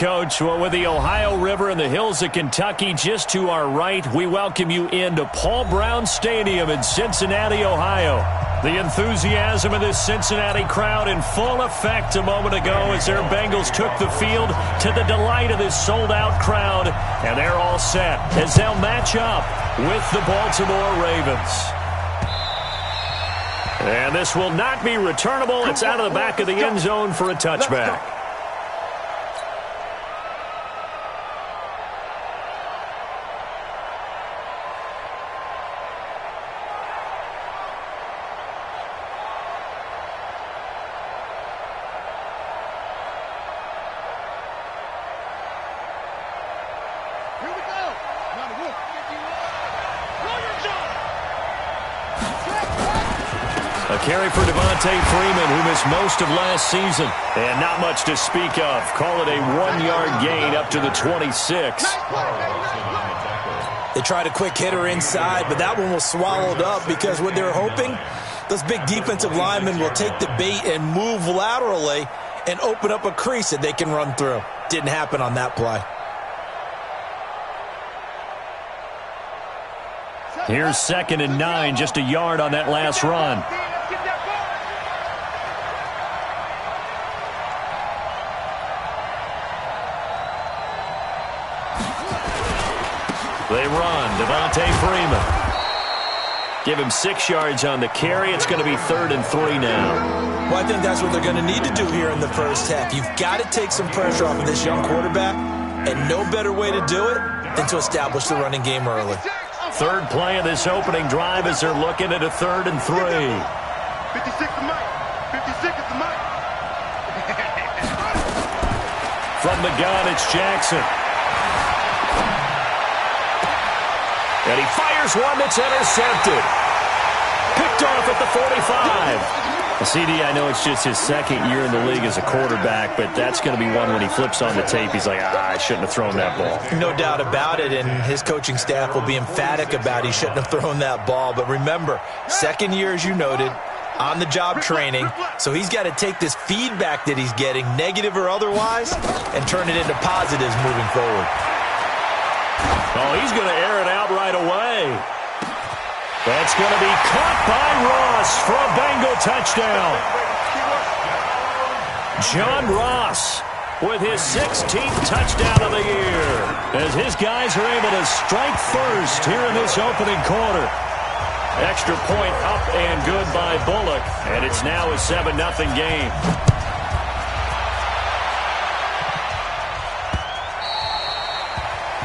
Coach, well, with the Ohio River and the hills of Kentucky just to our right, we welcome you into Paul Brown Stadium in Cincinnati, Ohio. The enthusiasm of this Cincinnati crowd in full effect a moment ago as their Bengals took the field to the delight of this sold-out crowd. And they're all set as they'll match up with the Baltimore Ravens. And this will not be returnable. It's out of the back of the end zone for a touchback. A carry for Devontae Freeman, who missed most of last season. And not much to speak of. Call it a 1-yard gain up to the 26. They tried a quick hitter inside, but that one was swallowed up because what they're hoping, those big defensive linemen will take the bait and move laterally and open up a crease that they can run through. Didn't happen on that play. Here's 2nd and 9, just a yard on that last run. They run. Devontae Freeman. Give him 6 yards on the carry. It's going to be 3rd and 3 now. Well, I think that's what they're going to need to do here in the first half. You've got to take some pressure off of this young quarterback, and no better way to do it than to establish the running game early. Third play of this opening drive as they're looking at a 3rd and 3. 56 to Mike. 56 to Mike. From the gun, it's Jackson. And he fires one that's intercepted. Picked off at the 45. CD, I know it's just his 2nd year in the league as a quarterback, but that's going to be one when he flips on the tape. He's like, I shouldn't have thrown that ball. No doubt about it, and his coaching staff will be emphatic about he shouldn't have thrown that ball. But remember, 2nd year, as you noted, on-the-job training, so he's got to take this feedback that he's getting, negative or otherwise, and turn it into positives moving forward. Oh, he's going to air it out right away. That's going to be caught by Ross for a Bengal touchdown. John Ross with his 16th touchdown of the year as his guys are able to strike first here in this opening quarter. Extra point up and good by Bullock, and it's now a 7-0 game.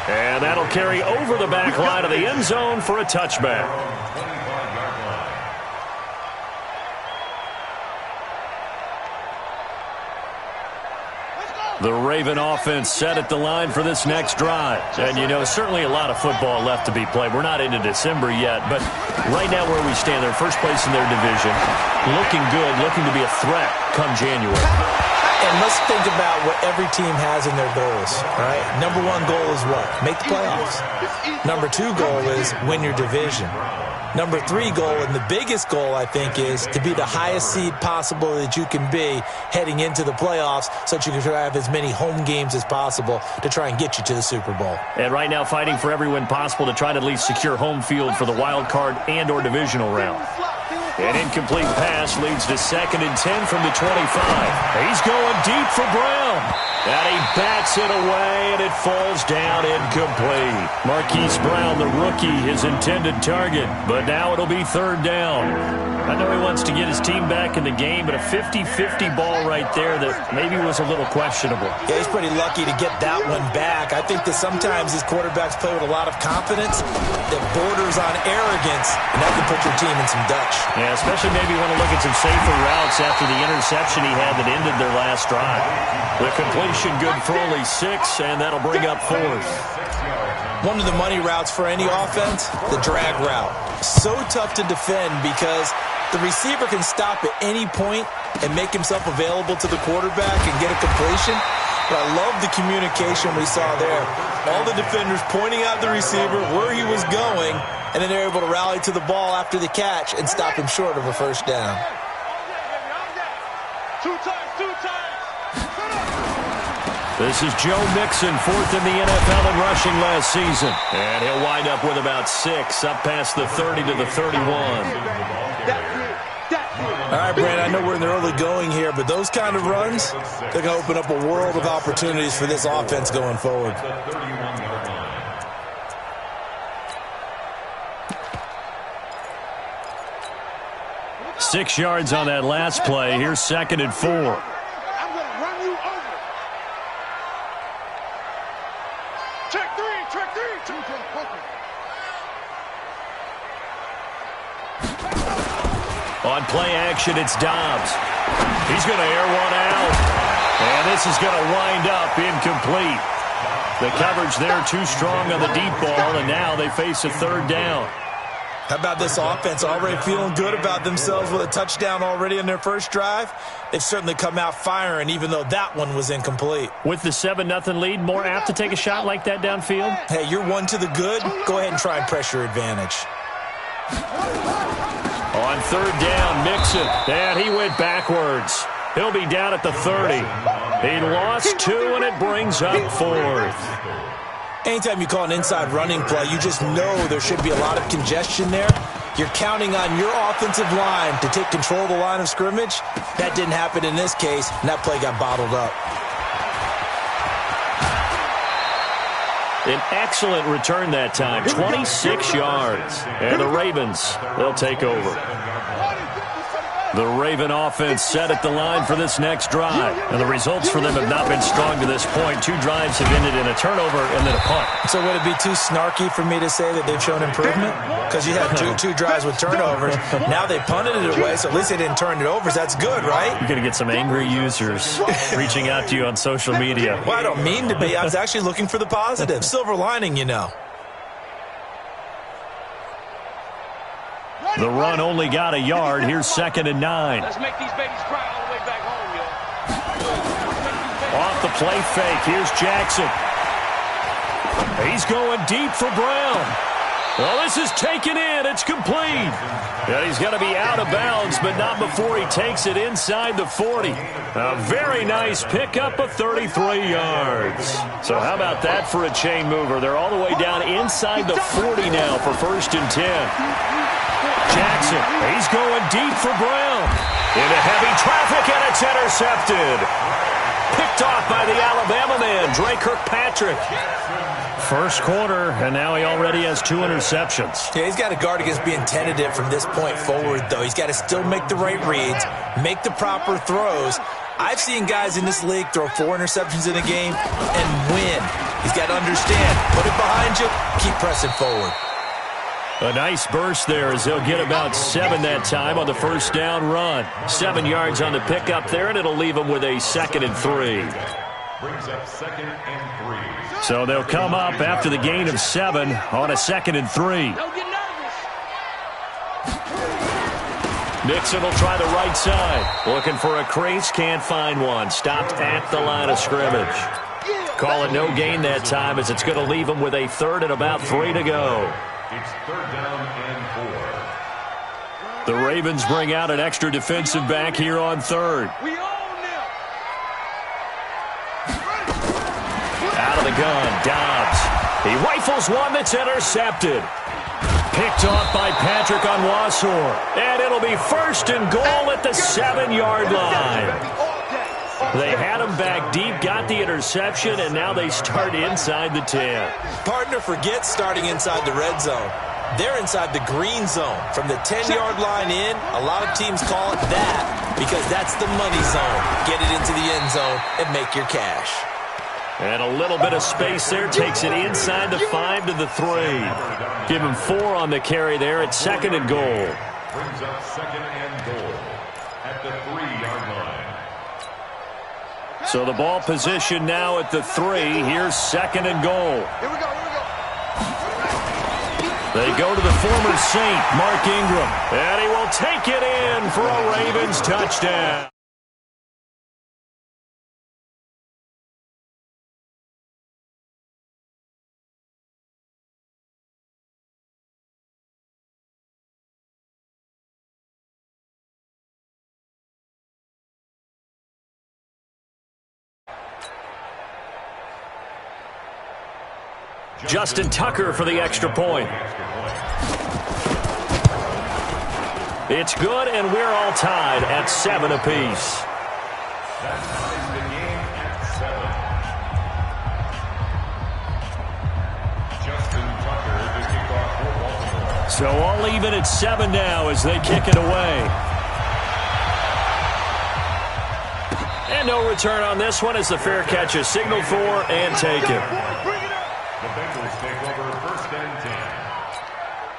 And that'll carry over the back line of the end zone for a touchback. The Raven offense set at the line for this next drive. And, you know, certainly a lot of football left to be played. We're not into December yet, but right now where we stand, they're first place in their division. Looking good, looking to be a threat come January. And let's think about what every team has in their goals, right? Number 1 goal is what? Make the playoffs. Number 2 goal is win your division. Number 3 goal, and the biggest goal, I think, is to be the highest seed possible that you can be heading into the playoffs so that you can try to have as many home games as possible to try and get you to the Super Bowl. And right now fighting for every win possible to try to at least secure home field for the wild card and or divisional round. An incomplete pass leads to 2nd and 10 from the 25. He's going deep for Brown. And he bats it away, and it falls down incomplete. Marquise Brown, the rookie, his intended target. But now it'll be 3rd down. I know he wants to get his team back in the game, but a 50-50 ball right there that maybe was a little questionable. Yeah, he's pretty lucky to get that one back. I think that sometimes these quarterbacks play with a lot of confidence that borders on arrogance, and that can put your team in some Dutch. Yeah, especially maybe want to look at some safer routes after the interception he had that ended their last drive. The completion good for only 6, and that'll bring up 4th. One of the money routes for any offense, the drag route. So tough to defend because the receiver can stop at any point and make himself available to the quarterback and get a completion. But I love the communication we saw there. All the defenders pointing out the receiver, where he was going, and then they're able to rally to the ball after the catch and stop him short of a first down. 2 times. This is Joe Mixon, fourth in the NFL in rushing last season. And he'll wind up with about 6, up past the 30 to the 31. All right, Brad, I know we're in the early going here, but those kind of runs, they're going to open up a world of opportunities for this offense going forward. 6 yards on that last play. Here's 2nd and 4. I'm going to run you over. Check three. On play action, it's Dobbs. He's going to air one out. And this is going to wind up incomplete. The coverage there too strong on the deep ball, and now they face a 3rd down. How about this offense already feeling good about themselves with a touchdown already in their first drive? They've certainly come out firing, even though that one was incomplete. With the 7-0 lead, more apt to take a shot like that downfield? Hey, you're one to the good. Go ahead and try and press your advantage. On 3rd down, Mixon. And he went backwards. He'll be down at the 30. He lost 2, and it brings up 4th. Anytime you call an inside running play, you just know there should be a lot of congestion there. You're counting on your offensive line to take control of the line of scrimmage. That didn't happen in this case, and that play got bottled up. An excellent return that time, 26 yards. And the Ravens, they'll take over. The Raven offense set at the line for this next drive. And the results for them have not been strong to this point. 2 drives have ended in a turnover and then a punt. So would it be too snarky for me to say that they've shown improvement? Because you had two drives with turnovers. Now they punted it away, so at least they didn't turn it over. So that's good, right? You're going to get some angry users reaching out to you on social media. Well, I don't mean to be. I was actually looking for the positive. Silver lining, you know. The run only got a yard. Here's 2nd and 9. Let's make these babies cry all the way back home, yo. Off the play fake. Here's Jackson. He's going deep for Brown. Well, this is taken in. It's complete. And he's going to be out of bounds, but not before he takes it inside the 40. A very nice pickup of 33 yards. So how about that for a chain mover? They're all the way down inside the 40 now for 1st and 10. Jackson, he's going deep for Brown. Into heavy traffic, and it's intercepted. Picked off by the Alabama man, Dre Kirkpatrick. First quarter, and now he already has 2 interceptions. Yeah, he's got to guard against being tentative from this point forward, though. He's got to still make the right reads, make the proper throws. I've seen guys in this league throw 4 interceptions in a game and win. He's got to understand, put it behind you, keep pressing forward. A nice burst there as he'll get about 7 that time on the first down run. 7 yards on the pickup there, and it'll leave him with a 2nd and 3. Brings up 2nd and 3. So they'll come up after the gain of 7 on a 2nd and 3. Mixon will try the right side. Looking for a crease, can't find one. Stopped at the line of scrimmage. Call it no gain that time as it's going to leave him with a 3rd and about 3 to go. It's 3rd down and 4. The Ravens bring out an extra defensive back here on 3rd. Out of the gun, Dobbs. He rifles one that's intercepted. Picked off by Patrick on Wassor. And it'll be 1st and goal at the 7-yard line. They had him back deep, got the interception, and now they start inside the 10. Partner, forget starting inside the red zone. They're inside the green zone. From the 10-yard line in, a lot of teams call it that because that's the money zone. Get it into the end zone and make your cash. And a little bit of space there takes it inside the 5 to the 3. Give him 4 on the carry there at 2nd and goal. Brings up 2nd and goal at the 3-yard line. So the ball position now at the 3. Here's 2nd and goal. Here we go. They go to the former Saint, Mark Ingram. And he will take it in for a Ravens touchdown. Justin Tucker for the extra point. It's good, and we're all tied at 7 apiece. That ties the game at 7. Justin Tucker to kick off for Baltimore. So all even at 7 now as they kick it away. And no return on this one as the fair catch is signaled for and taken. The Bengals take over 1st and 10.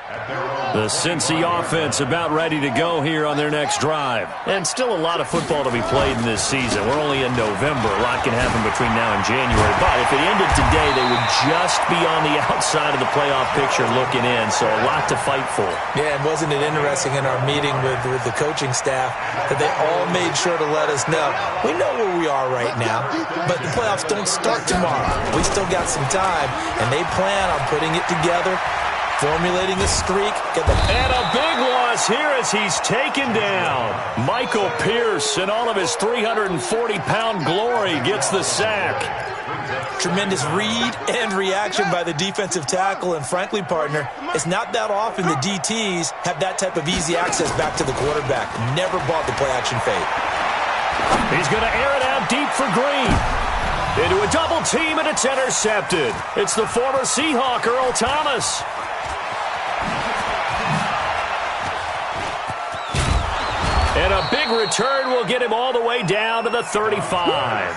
At their own. The Cincy offense about ready to go here on their next drive. And still a lot of football to be played in this season. We're only in November. A lot can happen between now and January. But if it ended today, they would just be on the outside of the playoff picture looking in. So a lot to fight for. Yeah, and wasn't it interesting in our meeting with the coaching staff that they all made sure to let us know, we know where we are right now, but the playoffs don't start tomorrow. We still got some time, and they plan on putting it together, formulating a streak. And a big loss here as he's taken down. Michael Pierce, in all of his 340-pound glory, gets the sack. Tremendous read and reaction by the defensive tackle, and frankly, partner, it's not that often the DTs have that type of easy access back to the quarterback. Never bought the play-action fake. He's going to air it out deep for Green. Into a double team, and it's intercepted. It's the former Seahawk, Earl Thomas. And a big return will get him all the way down to the 35.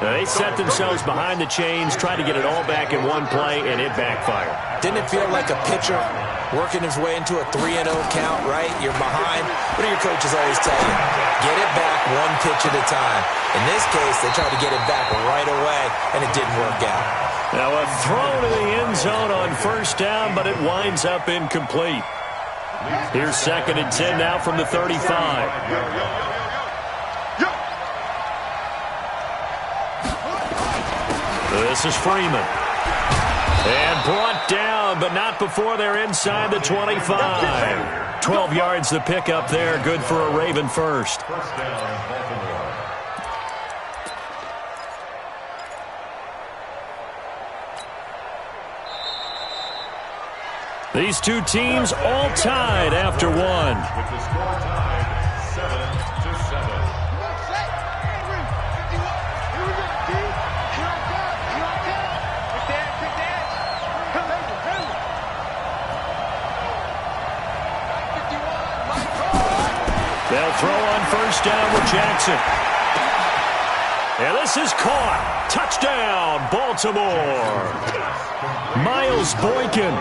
They set themselves behind the chains, tried to get it all back in one play, and it backfired. Didn't it feel like a pitcher working his way into a 3-0 count, right? You're behind. What do your coaches always tell you? Get it back one pitch at a time. In this case, they tried to get it back right away, and it didn't work out. Now a throw to the end zone on 1st down, but it winds up incomplete. Here's 2nd and 10 now from the 35. This is Freeman. And brought down, but not before they're inside the 25. 12 yards the pickup there. Good for a Raven first. 1st down, Baltimore. These two teams all tied after one. With the score tied 7-7. They'll throw on 1st down with Jackson. And this is caught. Touchdown, Baltimore. Miles Boykin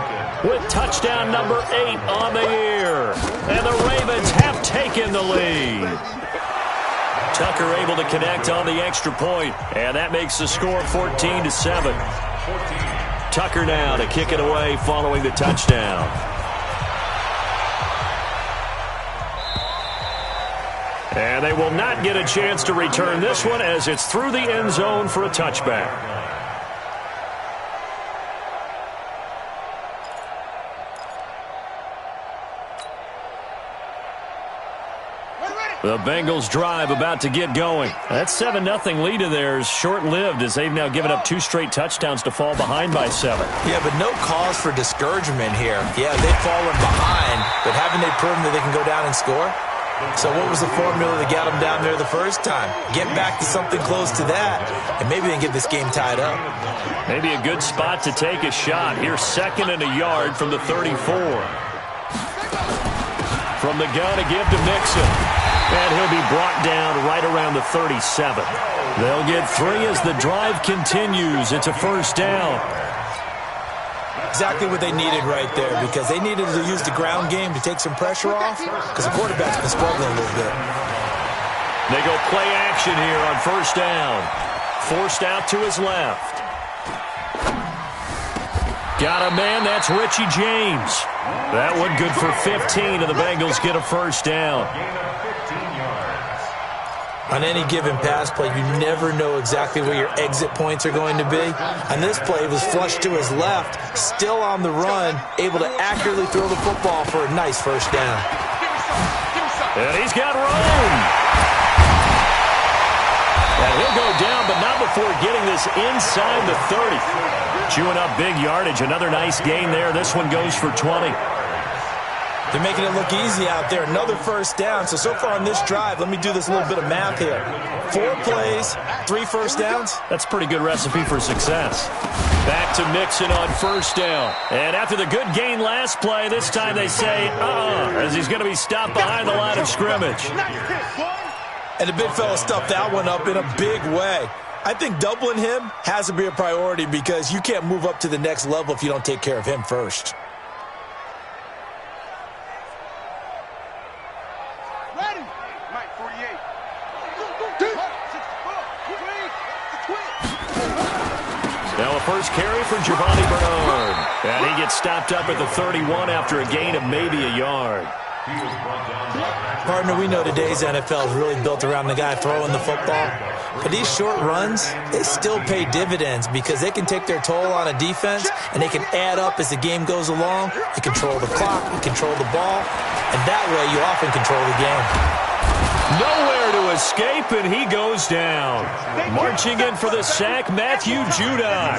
with touchdown number 8 on the year. And the Ravens have taken the lead. Tucker able to connect on the extra point, and that makes the score 14-7. Tucker now to kick it away following the touchdown. And they will not get a chance to return this one as it's through the end zone for a touchback. The Bengals drive about to get going. That 7-0 lead of theirs short-lived as they've now given up 2 straight touchdowns to fall behind by 7. Yeah, but no cause for discouragement here. Yeah, they've fallen behind, but haven't they proven that they can go down and score? So what was the formula that got them down there the first time? Get back to something close to that, and maybe they can get this game tied up. Maybe a good spot to take a shot. Here's 2nd and a yard from the 34. From the gun to give to Mixon. And he'll be brought down right around the 37. They'll get 3 as the drive continues. It's a 1st down. Exactly what they needed right there, because they needed to use the ground game to take some pressure off, because the quarterback's been struggling a little bit. They go play action here on 1st down. Forced out to his left. Got a man, that's Richie James. That one good for 15, and the Bengals get a 1st down. On any given pass play, you never know exactly where your exit points are going to be. On this play, it was flushed to his left, still on the run, able to accurately throw the football for a nice 1st down. And he's got room. And he'll go down, but not before getting this inside the 30. Chewing up big yardage. Another nice gain there. This one goes for 20. They're making it look easy out there. Another first down. So far on this drive, let me do this little bit of math here. 4 plays, 3 first downs. That's a pretty good recipe for success. Back to Mixon on first down. And after the good gain last play, this time they say, as he's going to be stopped behind the line of scrimmage. And the big fella stuffed that one up in a big way. I think doubling him has to be a priority because you can't move up to the next level if you don't take care of him first. Ready. Mike 48. Now a first carry for Giovanni Bernard. And he gets stopped up at the 31 after a gain of maybe a yard. Partner, we know today's NFL is really built around the guy throwing the football. But these short runs, they still pay dividends because they can take their toll on a defense and they can add up as the game goes along. You control the clock, you control the ball, and that way you often control the game. Nowhere to escape, and he goes down. Marching in for the sack, Matthew Judon.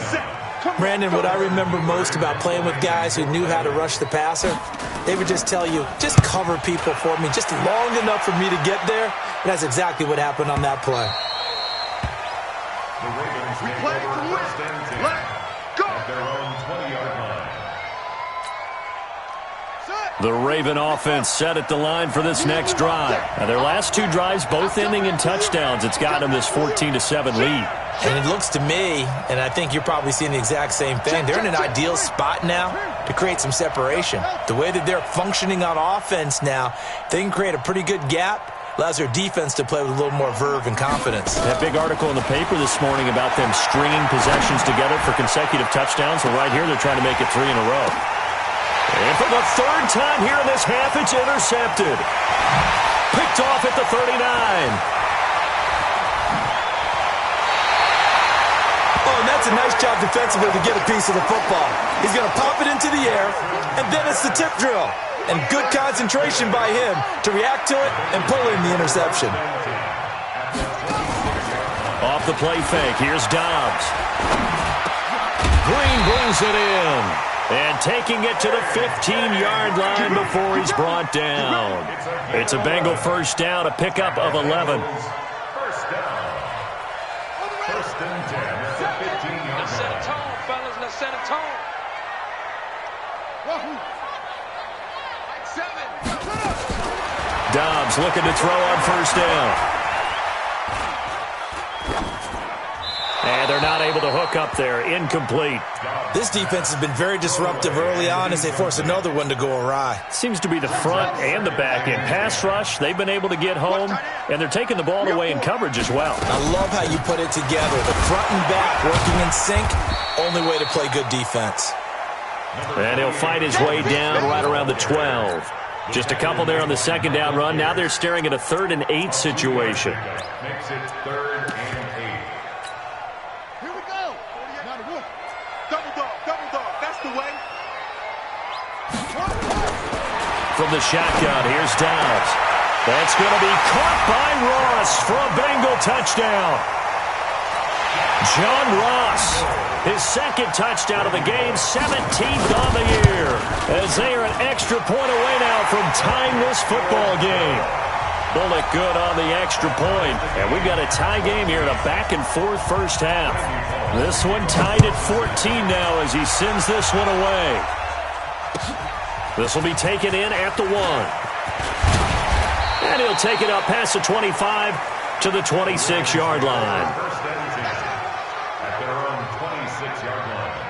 Brandon, what I remember most about playing with guys who knew how to rush the passer, they would just tell you, just cover people for me, just long enough for me to get there. And that's exactly what happened on that play. The Ravens We take play over to win. first and 10 Let's go. at their own 20-yard line. The Raven offense set at the line for this next drive. Now, their last 2 drives both ending in touchdowns. It's got them this 14-7 lead. And it looks to me, and I think you're probably seeing the exact same thing, they're in an ideal spot now to create some separation. The way that they're functioning on offense now, they can create a pretty good gap, allows their defense to play with a little more verve and confidence. That big article in the paper this morning about them stringing possessions together for consecutive touchdowns. Well, right here they're trying to make it 3 in a row. And for the 3rd time here in this half, it's intercepted. Picked off at the 39. Oh, and that's a nice job defensively to get a piece of the football. He's going to pop it into the air, and then it's the tip drill. And good concentration by him to react to it and pull in the interception. Off the play fake, here's Dobbs. Green brings it in. And taking it to the 15-yard line before he's brought down. It's a Bengal first down, a pickup of 11. First down. First and 10 at the 15-yard Let's set a line. tone, fellas. Let's set a tone. Dobbs looking to throw on first down. And they're not able to hook up there. Incomplete. This defense has been very disruptive early on as they force another one to go awry. Seems to be the front and the back end. Pass rush, they've been able to get home, and they're taking the ball away in coverage as well. I love how you put it together. The front and back working in sync, only way to play good defense. And he'll fight his way down right around the 12. Just a couple there on the second down run. Now they're staring at a 3rd and 8 situation. Makes it 3rd and 8. Here we go. Double dog. That's the way. From the shotgun, here's Dobbs. That's going to be caught by Ross for a Bengal touchdown. John Ross, his 2nd touchdown of the game, 17th on the year, as they are an extra point away now from tying this football game. Bullock good on the extra point, and we've got a tie game here in a back-and-forth first half. This one tied at 14 now as he sends this one away. This will be taken in at the 1. And he'll take it up past the 25 to the 26-yard line. First and 10 at their own 26-yard line.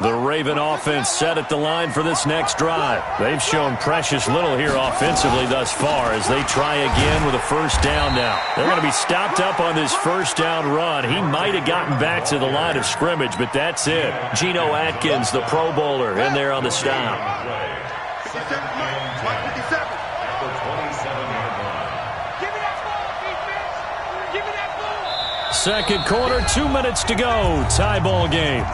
The Raven offense set at the line for this next drive. They've shown precious little here offensively thus far as they try again with a first down now. They're going to be stopped up on this first down run. He might have gotten back to the line of scrimmage, but that's it. Geno Atkins, the Pro Bowler, in there on the stop. Second and 10 at the 27-yard line. Give me that ball, defense. Give me that ball. Second quarter, 2 minutes to go. Tie ball game.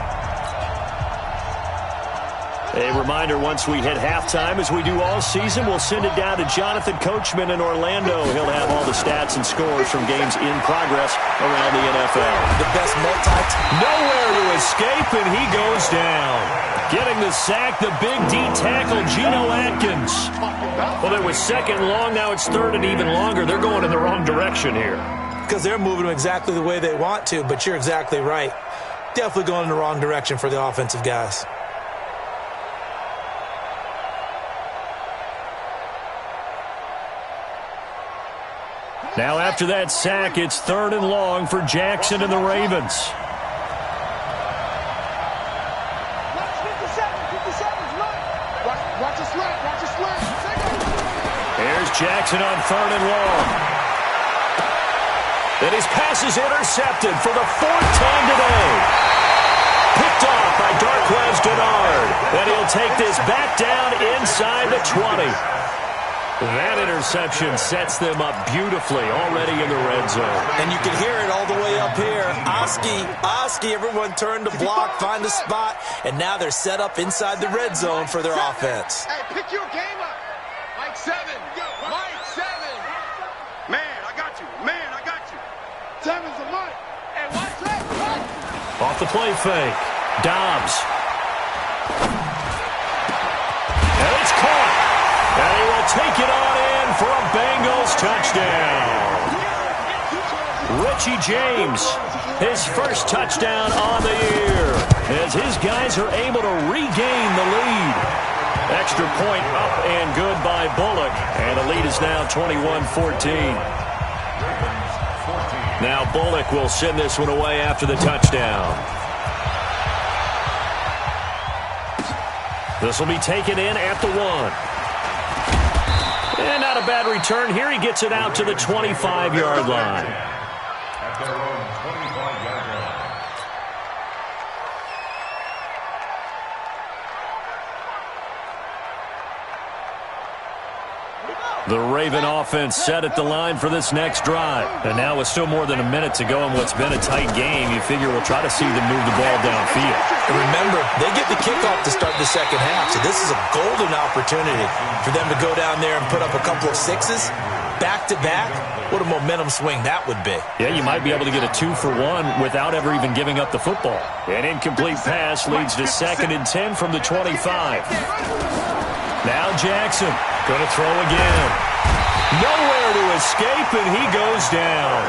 A reminder, once we hit halftime, as we do all season, we'll send it down to Jonathan Coachman in Orlando. He'll have all the stats and scores from games in progress around the NFL. The best nowhere to escape, and he goes down. Getting the sack, the big D tackle, Geno Atkins. Well, it was second and long. Now it's third and even longer. They're going in the wrong direction here. Because they're moving them exactly the way they want to, but you're exactly right. Definitely going in the wrong direction for the offensive guys. Now after that sack, it's third and long for Jackson and the Ravens. Here's Jackson on third and long. And his pass is intercepted for the fourth time today. Picked off by Darquez Dennard. And he'll take this back down inside the 20. That interception sets them up beautifully already in the red zone. And you can hear it all the way up here. Oski, everyone turned to block, find the spot, and now they're set up inside the red zone for their offense. Hey, pick your game up. Mike 7. Mike 7. Man, I got you. Man, I got you. 7's a Mike. Hey, watch that. Off the play fake. Dobbs. And it's caught. And he will take it on in for a Bengals touchdown. Richie James, his first touchdown on the year, as his guys are able to regain the lead. Extra point up and good by Bullock, and the lead is now 21-14. Now Bullock will send this one away after the touchdown. This will be taken in at the 1. And not a bad return here. He gets it out to the 25-yard line. At their own 25-yard line. The Raven offense set at the line for this next drive. And now with still more than a minute to go in what's been a tight game, you figure we'll try to see them move the ball downfield. And remember, they get the kickoff to start the second half, so this is a golden opportunity for them to go down there and put up a couple of sixes back-to-back. What a momentum swing that would be. Yeah, you might be able to get a 2-for-1 without ever even giving up the football. An incomplete pass leads to 2nd and 10 from the 25. Now Jackson going to throw again. Nowhere to escape, and he goes down.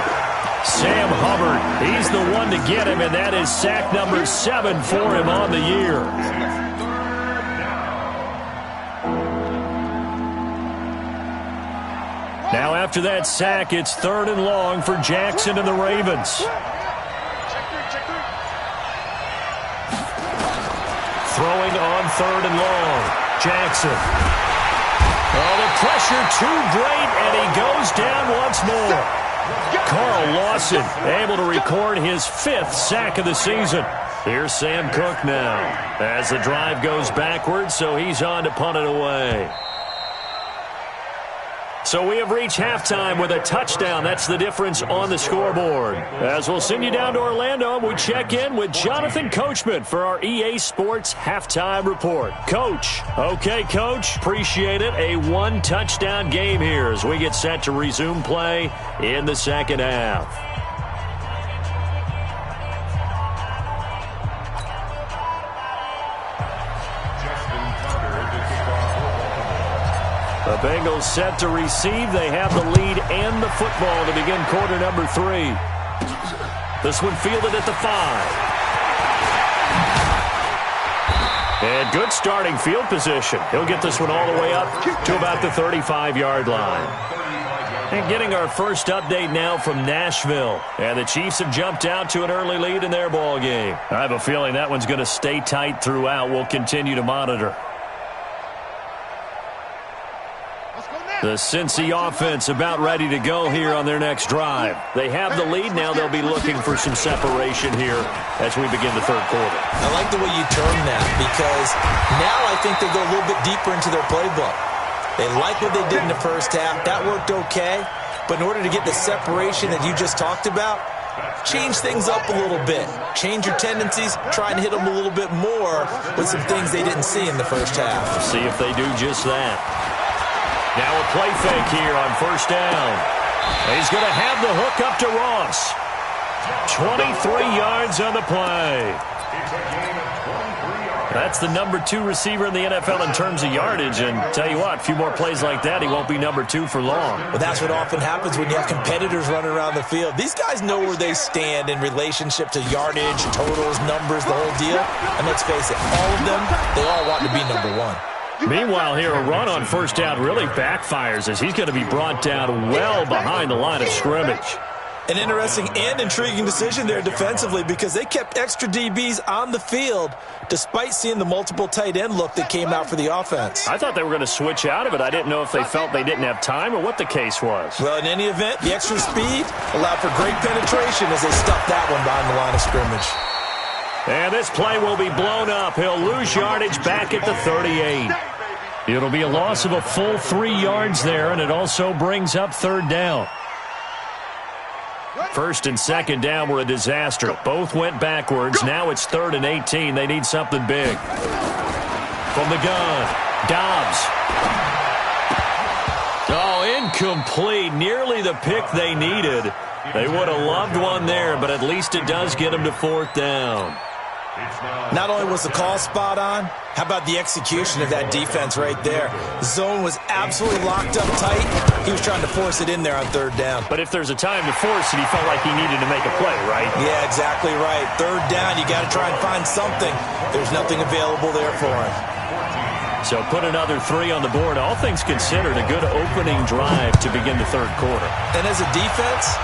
Sam Hubbard, he's the one to get him, and that is sack number 7 for him on the year. Now after that sack, it's third and long for Jackson and the Ravens. Throwing on third and long. Jackson. Oh, the pressure too great, and he goes down once more. Carl Lawson able to record his 5th sack of the season. Here's Sam Cook now as the drive goes backwards, so he's on to punt it away. So we have reached halftime with a touchdown. That's the difference on the scoreboard. As we'll send you down to Orlando, we check in with Jonathan Coachman for our EA Sports Halftime Report. Coach. Okay, Coach. Appreciate it. A 1-touchdown game here as we get set to resume play in the second half. The Bengals set to receive. They have the lead and the football to begin quarter number 3. This one fielded at the 5. And good starting field position. He'll get this one all the way up to about the 35-yard line. And getting our first update now from Nashville. And the Chiefs have jumped out to an early lead in their ball game. I have a feeling that one's going to stay tight throughout. We'll continue to monitor. The Cincy offense about ready to go here on their next drive. They have the lead. Now they'll be looking for some separation here as we begin the third quarter. I like the way you term that because now I think they go a little bit deeper into their playbook. They like what they did in the first half. That worked okay. But in order to get the separation that you just talked about, change things up a little bit. Change your tendencies, try and hit them a little bit more with some things they didn't see in the first half. See if they do just that. Now a play fake here on first down. He's going to have the hook up to Ross. 23 yards on the play. That's the number 2 receiver in the NFL in terms of yardage. And tell you what, a few more plays like that, he won't be number 2 for long. Well, that's what often happens when you have competitors running around the field. These guys know where they stand in relationship to yardage, totals, numbers, the whole deal. And let's face it, all of them, they all want to be number 1. Meanwhile, here, a run on first down really backfires as he's going to be brought down well behind the line of scrimmage. An interesting and intriguing decision there defensively because they kept extra DBs on the field despite seeing the multiple tight end look that came out for the offense. I thought they were going to switch out of it. I didn't know if they felt they didn't have time or what the case was. Well, in any event, the extra speed allowed for great penetration as they stuffed that one behind the line of scrimmage. And this play will be blown up. He'll lose yardage back at the 38. It'll be a loss of a full 3 yards there, and it also brings up third down. First and second down were a disaster. Both went backwards. Now it's 3rd and 18. They need something big. From the gun, Dobbs. Oh, incomplete. Nearly the pick they needed. They would have loved one there, but at least it does get them to 4th down. Not only was the call spot on, how about the execution of that defense right there? Zone was absolutely locked up tight. He was trying to force it in there on 3rd down. But if there's a time to force it, he felt like he needed to make a play, right? Yeah, exactly right. 3rd down, you got to try and find something. There's nothing available there for him. So put another 3 on the board. All things considered, a good opening drive to begin the 3rd quarter. And as a defense,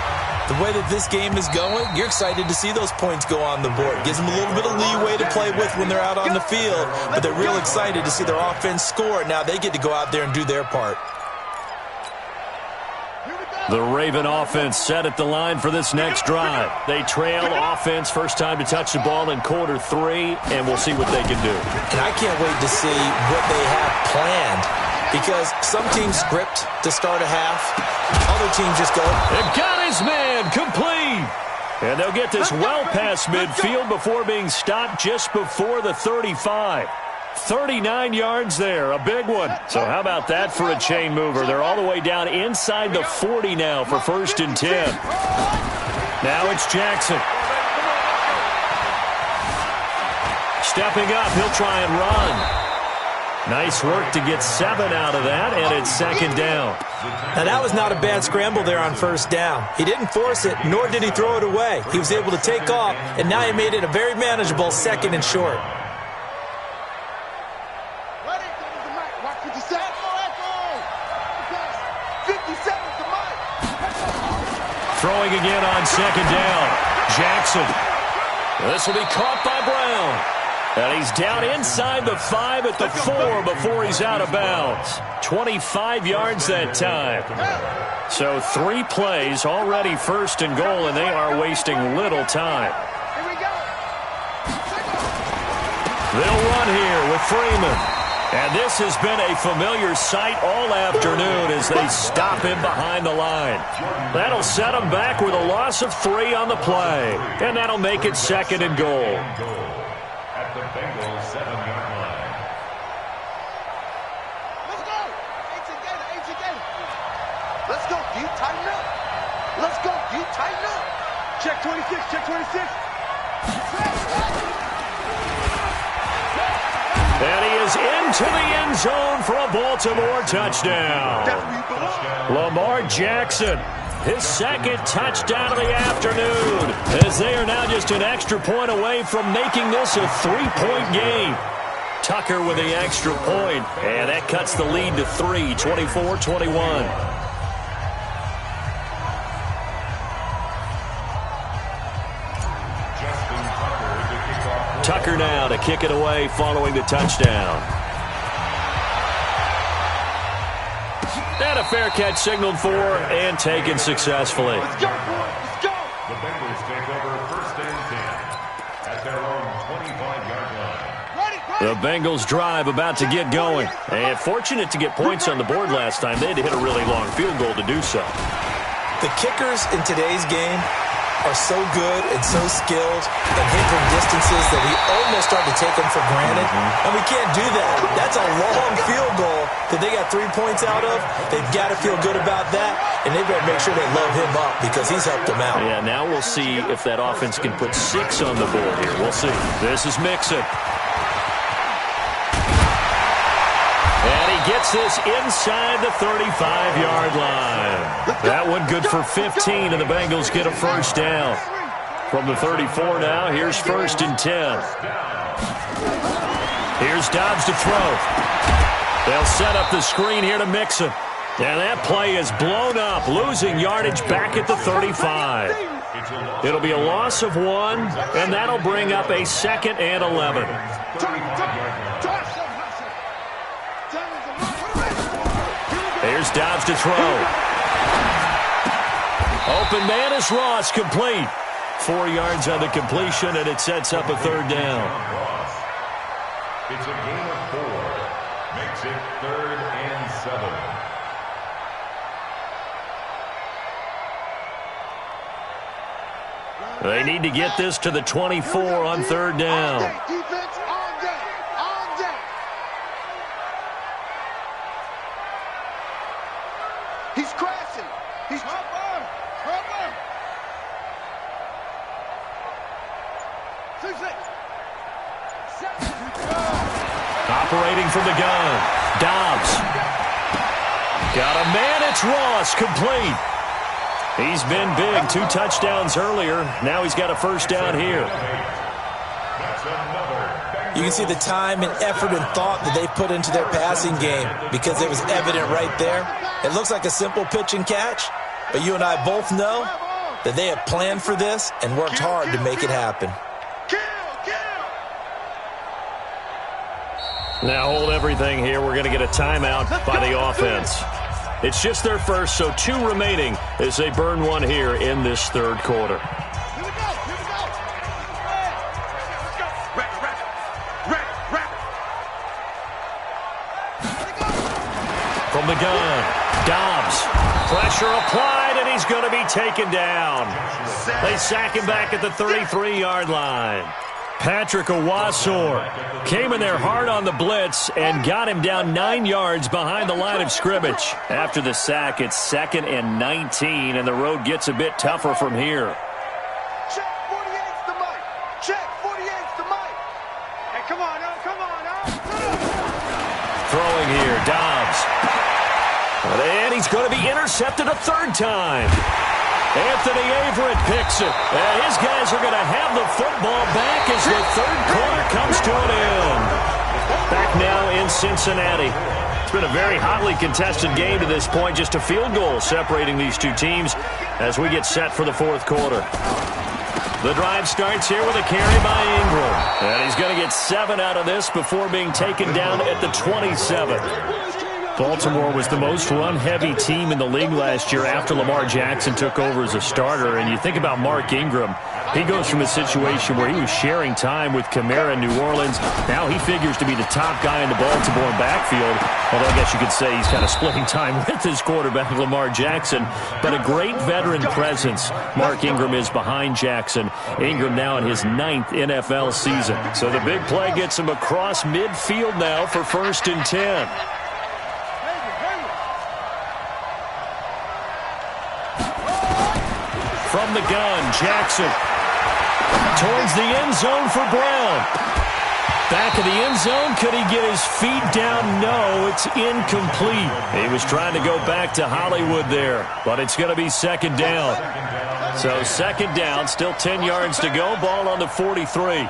the way that this game is going, you're excited to see those points go on the board. Gives them a little bit of leeway to play with when they're out on the field, but they're real excited to see their offense score. Now they get to go out there and do their part. The Raven offense set at the line for this next drive. They trail offense, first time to touch the ball in quarter 3, and we'll see what they can do. And I can't wait to see what they have planned, because some teams script to start a half. Other teams just go. They got his man complete. And they'll get this well past midfield before being stopped just before the 35. 39 yards there, a big one. So how about that for a chain mover? They're all the way down inside the 40 now for 1st and 10. Now it's Jackson. Stepping up, he'll try and run. Nice work to get 7 out of that, and it's 2nd down. Now, that was not a bad scramble there on 1st down. He didn't force it, nor did he throw it away. He was able to take off, and now he made it a very manageable 2nd and short. Throwing again on 2nd down. Jackson. This will be caught by Brown. And he's down inside the 5 at the 4 before he's out of bounds. 25 yards that time. So 3 plays, already 1st and goal, and they are wasting little time. They'll run here with Freeman. And this has been a familiar sight all afternoon as they stop him behind the line. That'll set him back with a loss of 3 on the play. And that'll make it 2nd and goal. At the Bengals 7-yard line. Let's go. Gator. Let's go. Do you tighten up? Let's go. Do you tighten up? Check 26. Check 26. And he is into the end zone for a Baltimore touchdown. Lamar Jackson, his 2nd touchdown of the afternoon, as they are now just an extra point away from making this a 3-point game. Tucker with the extra point, and that cuts the lead to 3, 24-21. Tucker now to kick it away following the touchdown. And a fair catch signaled for and taken successfully. Let's go, boy. Let's go. The Bengals take over 1st and 10 at their own 25-yard line. The Bengals drive about to get going. And fortunate to get points on the board last time. They had to hit a really long field goal to do so. The kickers in today's game are so good and so skilled and hit from distances that we almost start to take them for granted. And we can't do that. That's a long field goal that they got 3 points out of. They've got to feel good about that, and they better make sure they load him up because he's helped them out. Yeah, now we'll see if that offense can put 6 on the board here. We'll see. This is Mixon. And he gets this inside the 35-yard line. That one good for 15, and the Bengals get a first down. From the 34 now, here's 1st and 10. Here's Dobbs to throw. They'll set up the screen here to Mixon. And that play is blown up, losing yardage back at the 35. It'll be a loss of 1, and that'll bring up a 2nd and 11. Here's Dobbs to throw. Open man is Ross, complete. 4 yards on the completion, and it sets up a 3rd down. It's a gain of 4. Makes it 3rd and 7. They need to get this to the 24 on 3rd down. Defense all day. All day. He's crashing. He's trouble. Operating from the gun. Dobbs. Got a man. It's Ross. Complete. He's been big. 2 touchdowns earlier. Now he's got a first down here. You can see the time and effort and thought that they put into their passing game because it was evident right there. It looks like a simple pitch and catch, but you and I both know that they have planned for this and worked hard to make it happen. Now hold everything here. We're going to get a timeout by the offense. It's just their first, so 2 remaining as they burn 1 here in this 3rd quarter. From the gun, Dobbs. Pressure applied, and he's going to be taken down. They sack him back at the 33-yard line. Patrick Owasor came in there hard on the blitz and got him down 9 yards behind the line of scrimmage. After the sack, it's 2nd and 19, and the road gets a bit tougher from here. Check 48's the mic. Check 48's the mic. Hey, come on now. Come on now. Throwing here, Dobbs. And he's going to be intercepted a 3rd time. Anthony Averett picks it. And his guys are going to have the football back as the 3rd quarter comes to an end. Back now in Cincinnati. It's been a very hotly contested game to this point. Just a field goal separating these 2 teams as we get set for the 4th quarter. The drive starts here with a carry by Ingram. And he's going to get 7 out of this before being taken down at the 27. Baltimore was the most run-heavy team in the league last year after Lamar Jackson took over as a starter. And you think about Mark Ingram, he goes from a situation where he was sharing time with Kamara in New Orleans. Now he figures to be the top guy in the Baltimore backfield. Although I guess you could say he's kind of splitting time with his quarterback, Lamar Jackson. But a great veteran presence. Mark Ingram is behind Jackson. Ingram now in his 9th NFL season. So the big play gets him across midfield now for 1st and 10. From the gun, Jackson towards the end zone for Brown. Back of the end zone, could he get his feet down? No, it's incomplete. He was trying to go back to Hollywood there, but it's going to be 2nd down. So 2nd down, still 10 yards to go, ball on the 43. 57.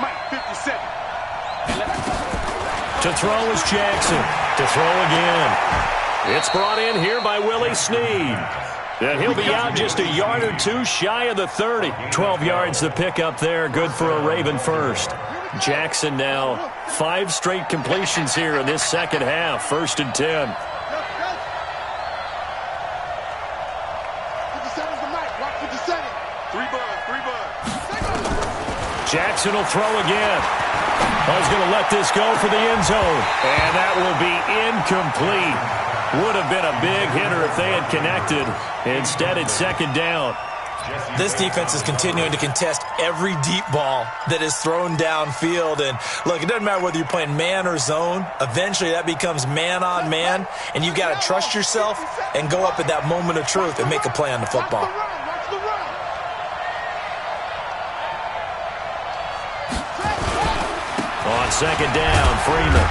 Mike, 57. To throw is Jackson. To throw again. It's brought in here by Willie Snead. And he'll be out just a yard or 2 shy of the 30. 12 yards the pickup there. Good for a Raven first. Jackson now 5 straight completions here in this 2nd half. 1st and 10. 57's the mic. Watch 57. 3 buds. Jackson will throw again. He's going to let this go for the end zone. And that will be incomplete. Would have been a big hitter if they had connected. Instead, it's second down. This defense is continuing to contest every deep ball that is thrown downfield. And, look, it doesn't matter whether you're playing man or zone. Eventually, that becomes man on man. And you've got to trust yourself and go up at that moment of truth and make a play on the football. On second down, Freeman.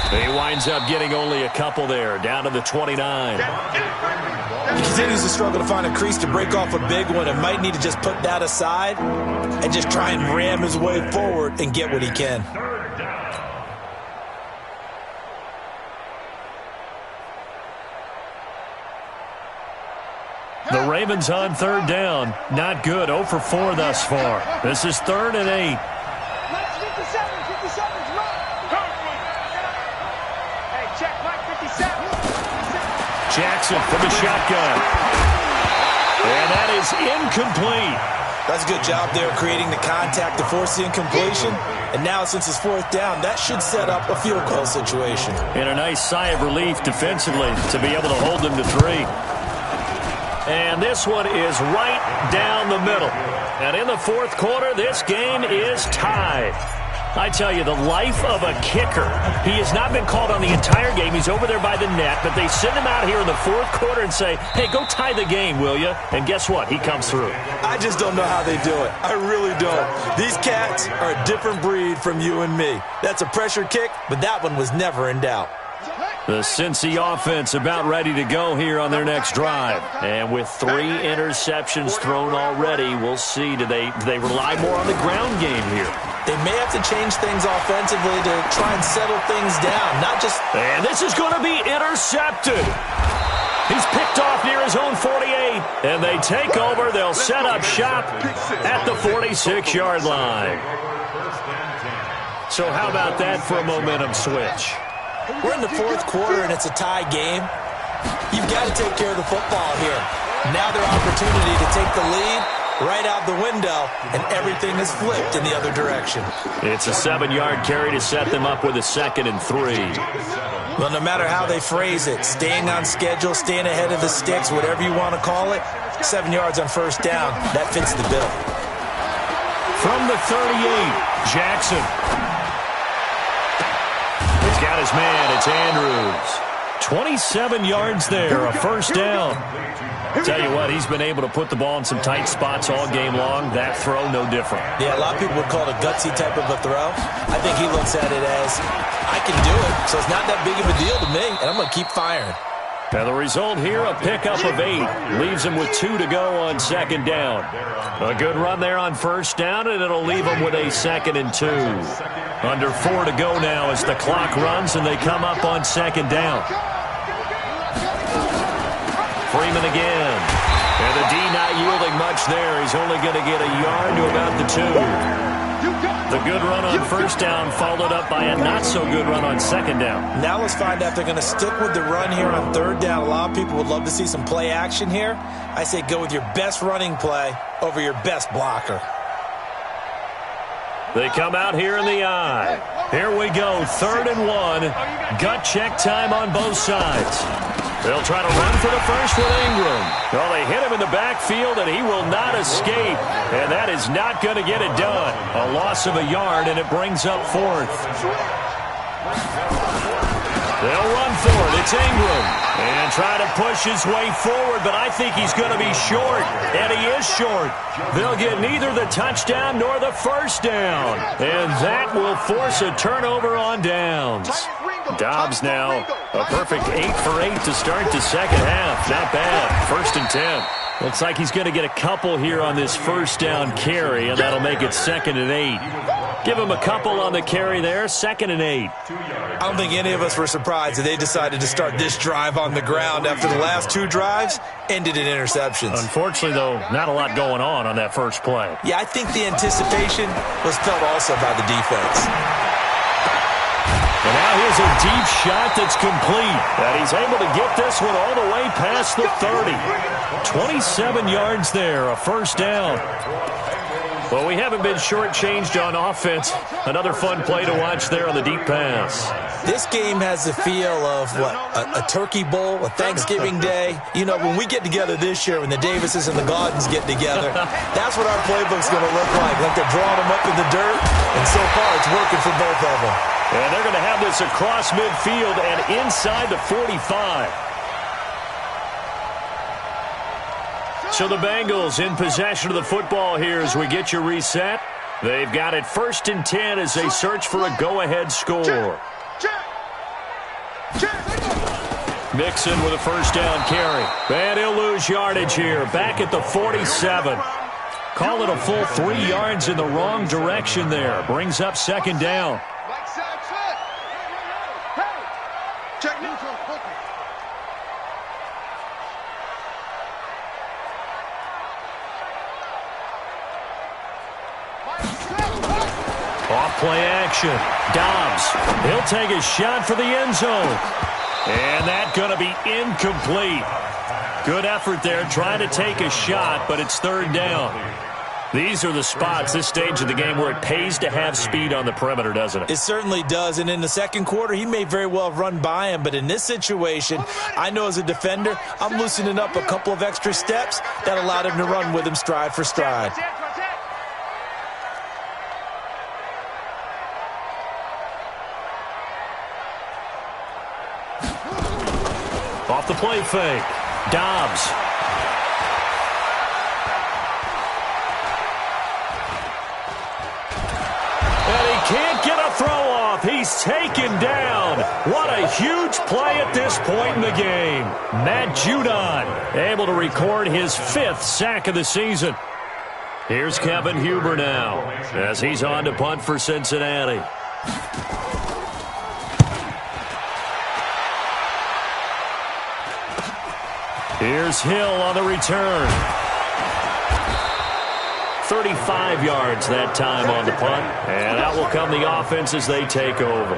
He winds up getting only a couple there, down to the 29. He continues to struggle to find a crease to break off a big one and might need to just put that aside and just try and ram his way forward and get what he can. The Ravens on third down. Not good. 0 for 4 thus far. This is 3rd and 8. Jackson from the shotgun. And that is incomplete. That's a good job there creating the contact to force the incompletion. And now since it's 4th down, that should set up a field goal situation. And a nice sigh of relief defensively to be able to hold them to 3. And this one is right down the middle. And in the 4th quarter, this game is tied. I tell you, the life of a kicker. He has not been called on the entire game. He's over there by the net, but they send him out here in the 4th quarter and say, hey, go tie the game, will you? And guess what? He comes through. I just don't know how they do it. I really don't. These cats are a different breed from you and me. That's a pressure kick, but that one was never in doubt. The Cincy offense about ready to go here on their next drive. And with 3 interceptions thrown already, we'll see. Do they rely more on the ground game here? They may have to change things offensively to try and settle things down, not just... And this is going to be intercepted. He's picked off near his own 48. And they take over. They'll set up shop at the 46-yard line. So how about that for a momentum switch? We're in the 4th quarter, and it's a tie game. You've got to take care of the football here. Now their opportunity to take the lead right out the window, and everything is flipped in the other direction. It's a 7-yard carry to set them up with a 2nd and 3. Well, no matter how they phrase it, staying on schedule, staying ahead of the sticks, whatever you want to call it, 7 yards on 1st down, that fits the bill. From the 38, Jackson. He's got his man. It's Andrews. 27 yards there, a 1st down. Tell you what, he's been able to put the ball in some tight spots all game long. That throw, no different. Yeah, a lot of people would call it a gutsy type of a throw. I think he looks at it as, I can do it, so it's not that big of a deal to me, and I'm going to keep firing. Now the result here, a pickup of 8. Leaves him with 2 to go on 2nd down. A good run there on 1st down, and it'll leave him with a 2nd and 2. Under 4 to go now as the clock runs, and they come up on 2nd down. Freeman again. And the D not yielding much there. He's only going to get a yard to about the 2. The good run on 1st down followed up by a not-so-good run on 2nd down. Now let's find out if they're going to stick with the run here on 3rd down. A lot of people would love to see some play action here. I say go with your best running play over your best blocker. They come out here in the eye. Here we go, 3rd and 1. Gut check time on both sides. They'll try to run for the first with Ingram. Well, they hit him in the backfield, and he will not escape. And that is not going to get it done. A loss of a yard, and it brings up 4th. They'll run for it. It's Ingram. And try to push his way forward, but I think he's going to be short. And he is short. They'll get neither the touchdown nor the 1st down. And that will force a turnover on downs. Dobbs now a perfect 8 for 8 to start the 2nd half. Not bad. 1st and 10. Looks like he's going to get a couple here on this 1st down carry, and that'll make it 2nd and 8. Give him a couple on the carry there. 2nd and 8. I don't think any of us were surprised that they decided to start this drive on the ground after the last 2 drives ended in interceptions. Unfortunately, though, not a lot going on that first play. Yeah, I think the anticipation was felt also by the defense. And now here's a deep shot that's complete. And he's able to get this one all the way past the 30. 27 yards there, a 1st down. Well, we haven't been shortchanged on offense. Another fun play to watch there on the deep pass. This game has the feel of, a turkey bowl, a Thanksgiving day. You know, when we get together this year, when the Davises and the Gaudens get together, that's what our playbook's going to look like. Like they're drawing them up in the dirt, and so far it's working for both of them. And they're going to have this across midfield and inside the 45. So the Bengals in possession of the football here as we get you reset. They've got it 1st and 10 as they search for a go-ahead score. Mixon with a first down carry. And he'll lose yardage here. Back at the 47. Call it a full 3 yards in the wrong direction there. Brings up 2nd down. Off-play action. Dobbs. He'll take a shot for the end zone. And that's going to be incomplete. Good effort there trying to take a shot, but it's 3rd down. These are the spots, this stage of the game, where it pays to have speed on the perimeter, doesn't it? It certainly does, and in the second quarter, he may very well have run by him, but in this situation, I know as a defender, I'm loosening up a couple of extra steps that allowed him to run with him stride for stride. Off the play fake. Dobbs. And he can't get a throw off. He's taken down. What a huge play at this point in the game. Matt Judon able to record his 5th sack of the season. Here's Kevin Huber now as he's on to punt for Cincinnati. Here's Hill on the return. 35 yards that time on the punt. And out will come the offense as they take over.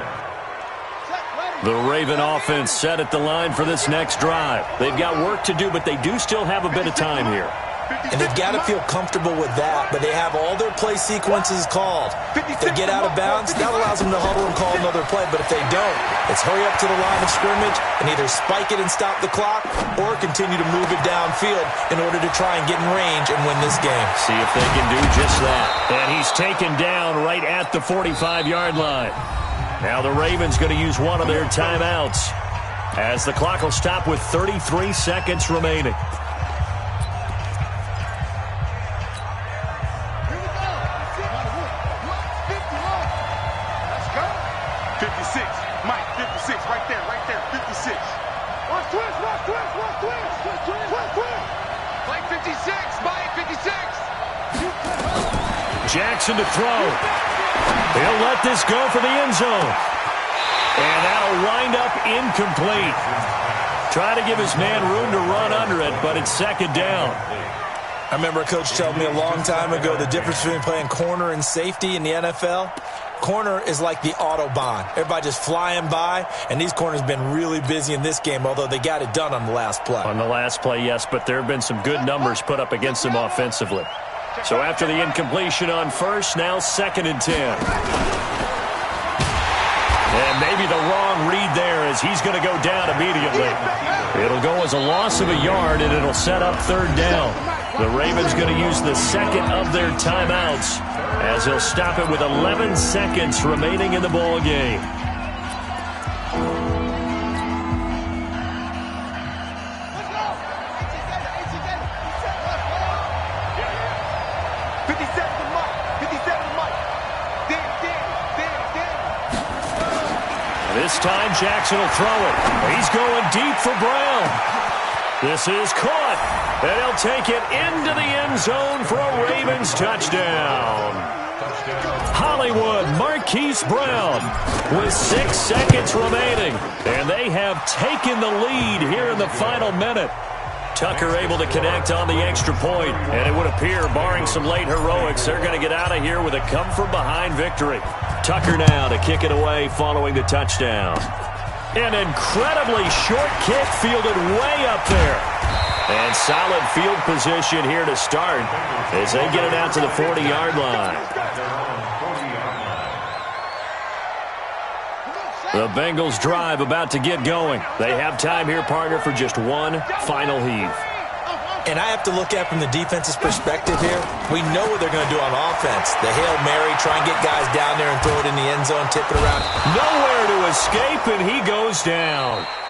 The Raven offense set at the line for this next drive. They've got work to do, but they do still have a bit of time here. And they've got to feel comfortable with that, but they have all their play sequences called. If they get out of bounds, that allows them to huddle and call another play, but if they don't, it's hurry up to the line of scrimmage and either spike it and stop the clock or continue to move it downfield in order to try and get in range and win this game. See if they can do just that. And he's taken down right at the 45-yard line. Now the Ravens going to use one of their timeouts as the clock will stop with 33 seconds remaining. Jackson to throw. He'll let this go for the end zone. And that'll wind up incomplete. Try to give his man room to run under it, but it's 2nd down. I remember a coach telling me a long time ago the difference between playing corner and safety in the NFL. Corner is like the Autobahn. Everybody just flying by, and these corners have been really busy in this game, although they got it done on the last play. On the last play, yes, but there have been some good numbers put up against them offensively. So after the incompletion on first, now 2nd and 10. And maybe the wrong read there as he's going to go down immediately. It'll go as a loss of a yard, and it'll set up 3rd down. The Ravens going to use the 2nd of their timeouts as he'll stop it with 11 seconds remaining in the ball game. This time Jackson will throw it. He's going deep for Brown. This is caught. And he'll take it into the end zone for a Ravens touchdown. Hollywood Marquise Brown with 6 seconds remaining. And they have taken the lead here in the final minute. Tucker able to connect on the extra point. And it would appear, barring some late heroics, they're going to get out of here with a come-from-behind victory. Tucker now to kick it away following the touchdown. An incredibly short kick fielded way up there. And solid field position here to start as they get it out to the 40-yard line. The Bengals drive about to get going. They have time here, partner, for just one final heave. And I have to look at from the defense's perspective here. We know what they're going to do on offense. The Hail Mary, try and get guys down there and throw it in the end zone, tip it around. Nowhere to escape, and he goes down.